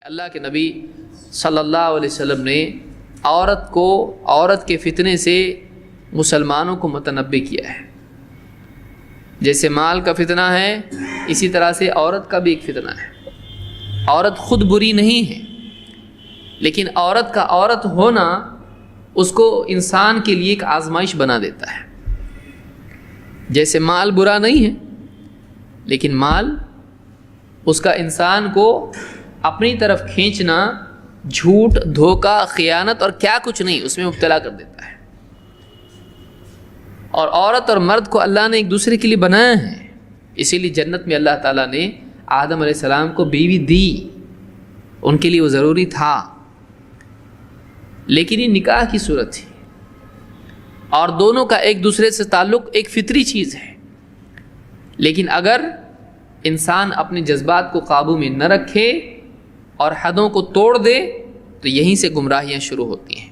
اللہ کے نبی صلی اللہ علیہ وسلم نے عورت کے فتنے سے مسلمانوں کو متنبع کیا ہے۔ جیسے مال کا فتنہ ہے اسی طرح سے عورت کا بھی ایک فتنہ ہے۔ عورت خود بری نہیں ہے، لیکن عورت کا عورت ہونا اس کو انسان کے لیے ایک آزمائش بنا دیتا ہے۔ جیسے مال برا نہیں ہے، لیکن مال اس کا انسان کو اپنی طرف کھینچنا، جھوٹ، دھوکہ، خیانت اور کیا کچھ نہیں اس میں مبتلا کر دیتا ہے۔ اور عورت اور مرد کو اللہ نے ایک دوسرے کے لیے بنایا ہے، اسی لیے جنت میں اللہ تعالیٰ نے آدم علیہ السلام کو بیوی دی، ان کے لیے وہ ضروری تھا، لیکن یہ نکاح کی صورت تھی اور دونوں کا ایک دوسرے سے تعلق ایک فطری چیز ہے۔ لیکن اگر انسان اپنے جذبات کو قابو میں نہ رکھے اور حدوں کو توڑ دے تو یہیں سے گمراہیاں شروع ہوتی ہیں۔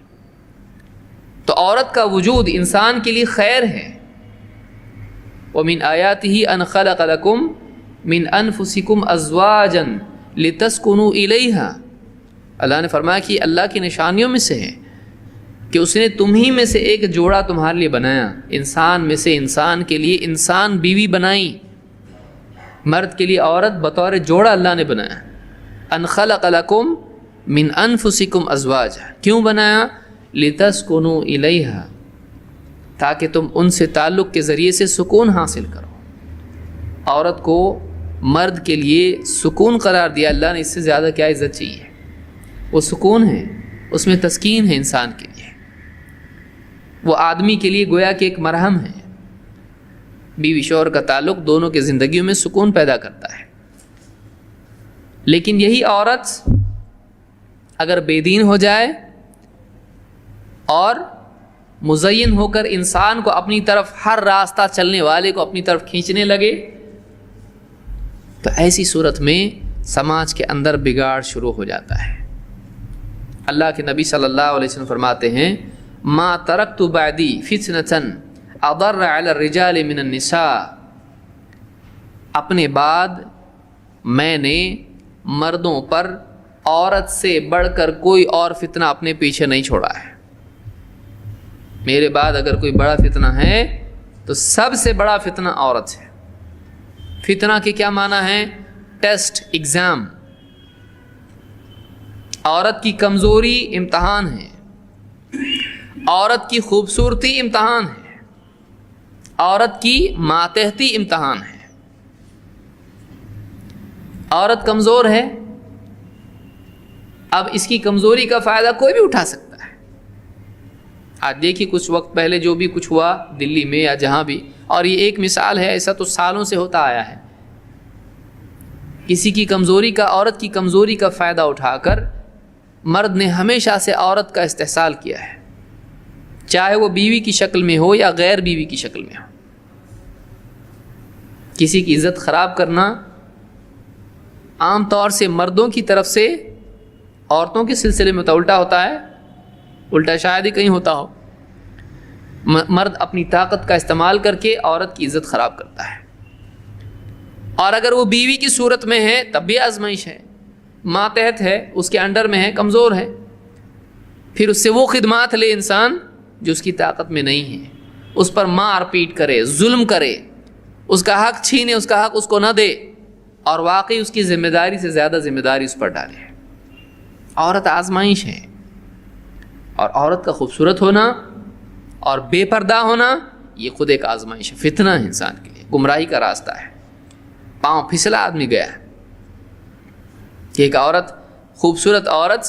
تو عورت کا وجود انسان کے لیے خیر ہے۔ وَمِنْ آيَاتِهِ أَنْ خَلَقَ لَكُم مِّنْ أَنفُسِكُمْ أَزْوَاجًا لِتَسْكُنُوا إِلَيْهَا، اللہ نے فرمایا کہ اللہ کی نشانیوں میں سے ہے کہ اس نے تمہیں میں سے ایک جوڑا تمہارے لیے بنایا، انسان میں سے انسان کے لیے انسان بیوی بنائی، مرد کے لیے عورت بطور جوڑا اللہ نے بنایا۔ ان خلق لکم من انفسکم ازواجا، کیوں بنایا؟ لتسکنوا الیہا، تاکہ تم ان سے تعلق کے ذریعے سے سکون حاصل کرو۔ عورت کو مرد کے لیے سکون قرار دیا اللہ نے، اس سے زیادہ کیا عزت چاہیے؟ وہ سکون ہے، اس میں تسکین ہے انسان کے لیے، وہ آدمی کے لیے گویا کہ ایک مرہم ہے۔ بیوی شوہر کا تعلق دونوں کے زندگیوں میں سکون پیدا کرتا ہے۔ لیکن یہی عورت اگر بے دین ہو جائے اور مزین ہو کر انسان کو اپنی طرف، ہر راستہ چلنے والے کو اپنی طرف کھینچنے لگے، تو ایسی صورت میں سماج کے اندر بگاڑ شروع ہو جاتا ہے۔ اللہ کے نبی صلی اللہ علیہ وسلم فرماتے ہیں ما ترکت بعدی فتنة اضر علی الرجال من النساء، اپنے بعد میں نے مردوں پر عورت سے بڑھ کر کوئی اور فتنہ اپنے پیچھے نہیں چھوڑا ہے۔ میرے بعد اگر کوئی بڑا فتنہ ہے تو سب سے بڑا فتنہ عورت ہے۔ فتنہ کے کیا معنی ہے؟ Test, exam. عورت کی کمزوری امتحان ہے، عورت کی خوبصورتی امتحان ہے، عورت کی ماتحتی امتحان ہے۔ عورت کمزور ہے، اب اس کی کمزوری کا فائدہ کوئی بھی اٹھا سکتا ہے۔ آج دیکھیے کچھ وقت پہلے جو بھی کچھ ہوا دلی میں یا جہاں بھی، اور یہ ایک مثال ہے، ایسا تو سالوں سے ہوتا آیا ہے۔ کسی کی کمزوری کا، عورت کی کمزوری کا فائدہ اٹھا کر مرد نے ہمیشہ سے عورت کا استحصال کیا ہے، چاہے وہ بیوی کی شکل میں ہو یا غیر بیوی کی شکل میں ہو۔ کسی کی عزت خراب کرنا عام طور سے مردوں کی طرف سے عورتوں کے سلسلے میں تو الٹا ہوتا ہے، الٹا شاید ہی کہیں ہوتا ہو۔ مرد اپنی طاقت کا استعمال کر کے عورت کی عزت خراب کرتا ہے، اور اگر وہ بیوی کی صورت میں ہے تب بھی آزمائش ہے، ماتحت ہے، اس کے انڈر میں ہے، کمزور ہے، پھر اس سے وہ خدمات لے انسان جو اس کی طاقت میں نہیں ہے، اس پر مار پیٹ کرے، ظلم کرے، اس کا حق چھینے، اس کا حق اس کو نہ دے، اور واقعی اس کی ذمہ داری سے زیادہ ذمہ داری اس پر ڈالے۔ عورت آزمائش ہے، اور عورت کا خوبصورت ہونا اور بے پردہ ہونا یہ خود ایک آزمائش ہے، فتنہ ہے انسان کے لیے، گمراہی کا راستہ ہے۔ پاؤں پھسلا آدمی گیا ہے کہ ایک عورت، خوبصورت عورت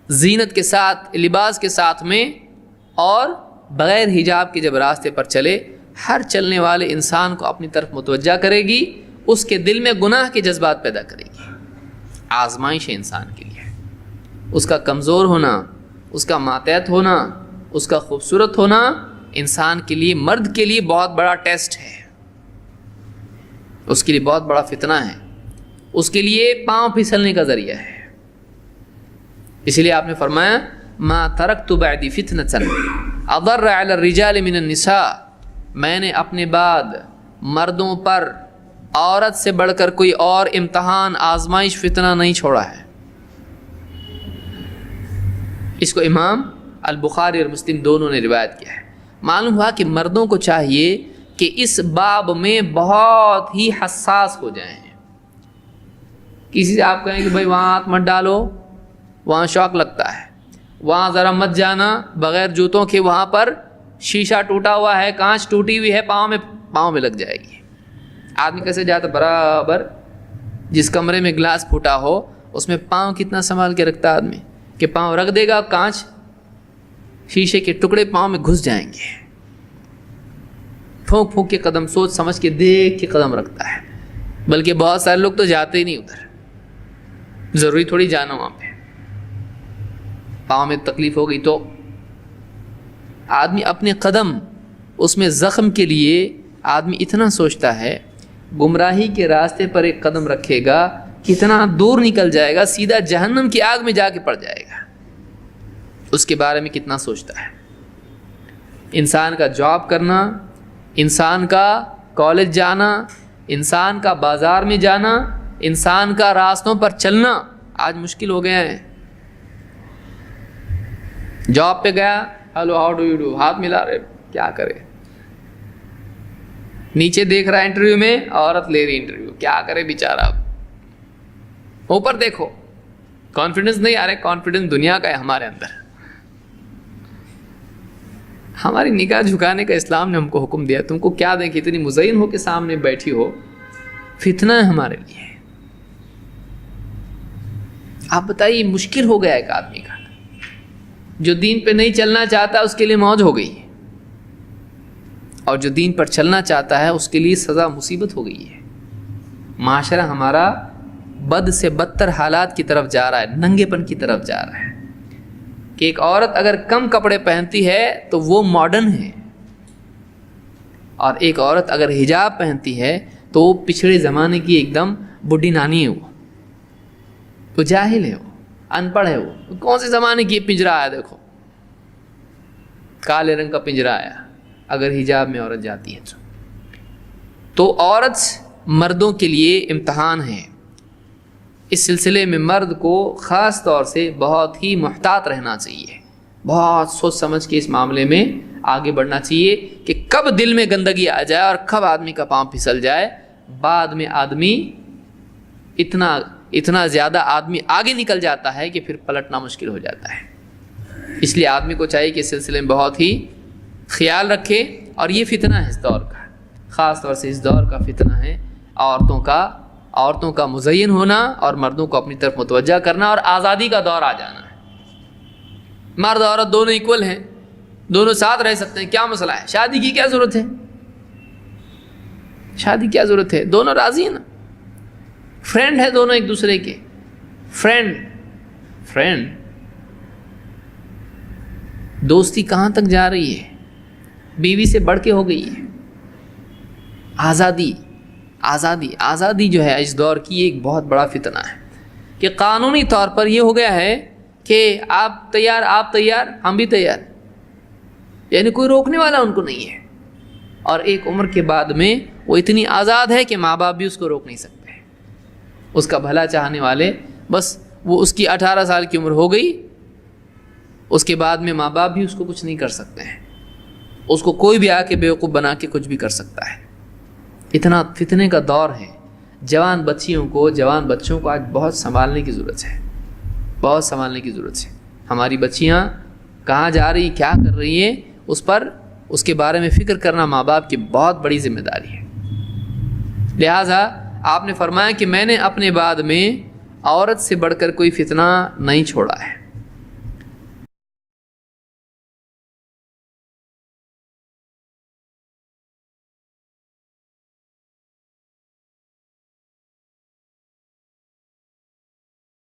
زینت کے ساتھ، لباس کے ساتھ میں اور بغیر حجاب کے جب راستے پر چلے، ہر چلنے والے انسان کو اپنی طرف متوجہ کرے گی، اس کے دل میں گناہ کے جذبات پیدا کرے گی۔ آزمائش ہے انسان کے لیے، اس کا کمزور ہونا، اس کا ماتحت ہونا، اس کا خوبصورت ہونا انسان کے لیے، مرد کے لیے بہت بڑا ٹیسٹ ہے، اس کے لیے بہت بڑا فتنہ ہے، اس کے لیے پاؤں پھسلنے کا ذریعہ ہے۔ اس لیے آپ نے فرمایا ما ترکت بعدی فتنة اضر علی الرجال من النساء، میں نے اپنے بعد مردوں پر عورت سے بڑھ کر کوئی اور امتحان، آزمائش، فتنہ نہیں چھوڑا ہے۔ اس کو امام البخاری اور مسلم دونوں نے روایت کیا ہے۔ معلوم ہوا کہ مردوں کو چاہیے کہ اس باب میں بہت ہی حساس ہو جائیں۔ کسی سے آپ کہیں کہ بھائی وہاں ہاتھ مت ڈالو، وہاں شوق لگتا ہے، وہاں ذرا مت جانا بغیر جوتوں کے، وہاں پر شیشہ ٹوٹا ہوا ہے، کانچ ٹوٹی ہوئی ہے، پاؤں میں لگ جائے گی۔ آدمی کیسے جاتا برابر جس کمرے میں گلاس پھوٹا ہو اس میں پاؤں کتنا سنبھال کے رکھتا آدمی کہ پاؤں رکھ دے گا، کانچ شیشے کے ٹکڑے پاؤں میں گھس جائیں گے۔ پھونک پھونک کے قدم، سوچ سمجھ کے دیکھ کے قدم رکھتا ہے، بلکہ بہت سارے لوگ تو جاتے ہی نہیں ادھر، ضروری تھوڑی جانا وہاں پہ، پاؤں میں تکلیف ہو گئی تو آدمی اپنے قدم اس میں زخم کے لیے آدمی اتنا سوچتا ہے، گمراہی کے راستے پر ایک قدم رکھے گا کتنا دور نکل جائے گا، سیدھا جہنم کی آگ میں جا کے پڑ جائے گا، اس کے بارے میں کتنا سوچتا ہے۔ انسان کا جاب کرنا، انسان کا کالج جانا، انسان کا بازار میں جانا، انسان کا راستوں پر چلنا آج مشکل ہو گیا ہے۔ جاب پہ گیا، hello how do you do, ہاتھ ملا رہے، کیا کرے؟ نیچے دیکھ رہا ہے انٹرویو میں، عورت لے رہی انٹرویو، کیا کرے بیچارہ؟ اوپر دیکھو، کانفیڈنس نہیں آ رہا، کانفیڈنس دنیا کا ہے ہمارے اندر۔ ہماری نگاہ جھکانے کا اسلام نے ہم کو حکم دیا، تم کو کیا دیکھی، اتنی مزین ہو کے سامنے بیٹھی ہو، فتنہ ہے ہمارے لیے۔ آپ بتائیے، مشکل ہو گیا ایک آدمی کا، جو دین پہ نہیں چلنا چاہتا اس کے لیے موج ہو گئی ہے، اور جو دین پر چلنا چاہتا ہے اس کے لیے سزا مصیبت ہو گئی ہے۔ معاشرہ ہمارا بد سے بدتر حالات کی طرف جا رہا ہے، ننگے پن کی طرف جا رہا ہے، کہ ایک عورت اگر کم کپڑے پہنتی ہے تو وہ ماڈرن ہے، اور ایک عورت اگر حجاب پہنتی ہے تو وہ پچھڑے زمانے کی ایک دم بڈھی نانی ہے، وہ جاہل ہے، وہ ان پڑھ ہے، وہ کون سے زمانے کی پنجرہ آیا، دیکھو کالے رنگ کا پنجرہ آیا اگر حجاب میں عورت جاتی ہے تو عورت مردوں کے لیے امتحان ہے۔ اس سلسلے میں مرد کو خاص طور سے بہت ہی محتاط رہنا چاہیے، بہت سوچ سمجھ کے اس معاملے میں آگے بڑھنا چاہیے کہ کب دل میں گندگی آ جائے اور کب آدمی کا پاؤں پھسل جائے، بعد میں آدمی اتنا زیادہ آدمی آگے نکل جاتا ہے کہ پھر پلٹنا مشکل ہو جاتا ہے۔ اس لیے آدمی کو چاہیے کہ اس سلسلے میں بہت ہی خیال رکھے، اور یہ فتنہ ہے اس دور کا، خاص طور سے اس دور کا فتنہ ہے عورتوں کا مزین ہونا اور مردوں کو اپنی طرف متوجہ کرنا، اور آزادی کا دور آ جانا ہے۔ مرد عورت دونوں ایکول ہیں، دونوں ساتھ رہ سکتے ہیں، کیا مسئلہ ہے؟ شادی کی کیا ضرورت ہے؟ شادی کیا ضرورت ہے؟ دونوں راضی ہیں نا، فرینڈ ہے دونوں ایک دوسرے کے، فرینڈ دوستی کہاں تک جا رہی ہے؟ بیوی سے بڑھ کے ہو گئی ہے۔ آزادی جو ہے اس دور کی ایک بہت بڑا فتنہ ہے، کہ قانونی طور پر یہ ہو گیا ہے کہ آپ تیار ہم بھی تیار، یعنی کوئی روکنے والا ان کو نہیں ہے، اور ایک عمر کے بعد میں وہ اتنی آزاد ہے کہ ماں باپ بھی اس کو روک نہیں سکتے، اس کا بھلا چاہنے والے، بس وہ اس کی 18 سال کی عمر ہو گئی، اس کے بعد میں ماں باپ بھی اس کو کچھ نہیں کر سکتے ہیں، اس کو کوئی بھی آ کے بیوقوف بنا کے کچھ بھی کر سکتا ہے۔ اتنا فتنے کا دور ہے، جوان بچوں کو آج بہت سنبھالنے کی ضرورت ہے، ہماری بچیاں کہاں جا رہی، کیا کر رہی ہیں، اس کے بارے میں فکر کرنا ماں باپ کی بہت بڑی ذمہ داری ہے۔ لہٰذا آپ نے فرمایا کہ میں نے اپنے بعد میں عورت سے بڑھ کر کوئی فتنہ نہیں چھوڑا ہے۔